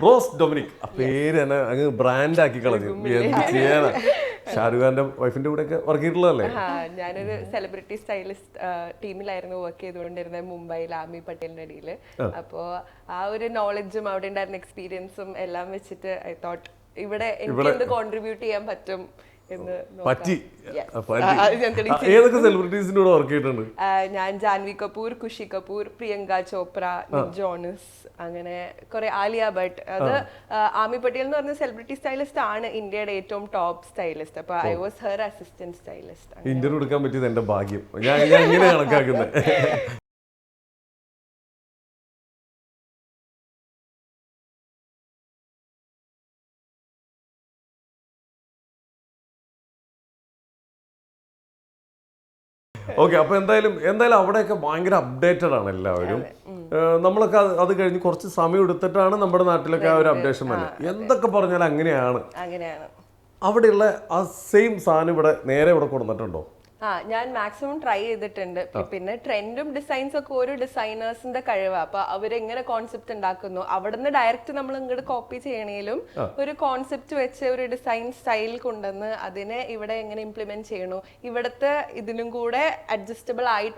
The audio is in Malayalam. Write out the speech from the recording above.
റോസ് ഡൊമിനിക് ആ പേര് തന്നെ അങ്ങ് ബ്രാൻഡ് ആക്കി കളഞ്ഞു. എന്ത് ചെയ്യാനാ? ഷാരൂഖ് ഖാന്റെ വൈഫിന്റെ കൂടെ ഒക്കെ വർക്ക് ചെയ്തിട്ടുള്ളതല്ലേ? ഞാനൊരു സെലിബ്രിറ്റി സ്റ്റൈലിസ്റ്റ് ടീമിലായിരുന്നു വർക്ക് ചെയ്തുകൊണ്ടിരുന്നത് മുംബൈയിൽ ആമി പട്ടേലിന്റെ അടിയിൽ. അപ്പോ ആ ഒരു നോളജും അവിടെ ഉണ്ടായിരുന്ന എക്സ്പീരിയൻസും എല്ലാം വെച്ചിട്ട് ഐ തോട്ട് ഇവിടെ എനിക്ക് എന്ത് കോൺട്രിബ്യൂട്ട് ചെയ്യാൻ പറ്റും എന്ന് പറ്റി. ഏതൊക്കെ സെലിബ്രിറ്റീസിന്റെ കൂടെ വർക്ക് ചെയ്തിട്ടുണ്ട്? ഞാൻ ജാൻവി കപൂർ, ഖുഷി കപൂർ, പ്രിയങ്ക ചോപ്ര, നിക് ജോണസ്, അങ്ങനെ കുറെ, ആലിയ ഭട്ട്. അത് ആമി പട്ടേൽ എന്ന് പറഞ്ഞ സെലിബ്രിറ്റി സ്റ്റൈലിസ്റ്റ് ആണ് ഇന്ത്യയുടെ ഏറ്റവും ടോപ്പ് സ്റ്റൈലിസ്റ്റ്. അപ്പൊ I was her assistant stylist. Interview എടുക്കാൻ പറ്റിയത് എന്റെ ഭാഗ്യം. ഞാൻ ഇങ്ങനെ കണക്കാക്കുന്നത്. ഓക്കെ, അപ്പൊ എന്തായാലും അവിടെയൊക്കെ ഭയങ്കര അപ്ഡേറ്റഡ് ആണ് എല്ലാവരും. നമ്മളൊക്കെ അത് കഴിഞ്ഞ് കുറച്ച് സമയം എടുത്തിട്ടാണ് നമ്മുടെ നാട്ടിലൊക്കെ ആ ഒരു അപ്ഡേഷൻ വന്നത്. എന്തൊക്കെ പറഞ്ഞാലും അങ്ങനെയാണ്. അവിടെയുള്ള ആ സെയിം സാധനം നേരെ ഇവിടെ കൊടുത്തിട്ടുണ്ടോ? ഞാൻ മാക്സിമം ട്രൈ ചെയ്തിട്ടുണ്ട്. പിന്നെ ട്രെൻഡും ഡിസൈൻസും ഒക്കെ ഓരോ ഡിസൈനേഴ്സിന്റെ കഴിവാ. അപ്പൊ അവരെങ്ങനെ കോൺസെപ്റ്റ് ഉണ്ടാക്കുന്നു, അവിടെ നിന്ന് ഡയറക്റ്റ് നമ്മൾ ഇങ്ങോട്ട് കോപ്പി ചെയ്യണേലും ഒരു കോൺസെപ്റ്റ് വെച്ച് ഒരു ഡിസൈൻ സ്റ്റൈൽ കൊണ്ടുവന്ന് അതിനെ ഇവിടെ എങ്ങനെ ഇംപ്ലിമെന്റ് ചെയ്യണു, ഇവിടുത്തെ ഇതിനും കൂടെ അഡ്ജസ്റ്റബിൾ ആയിട്ട്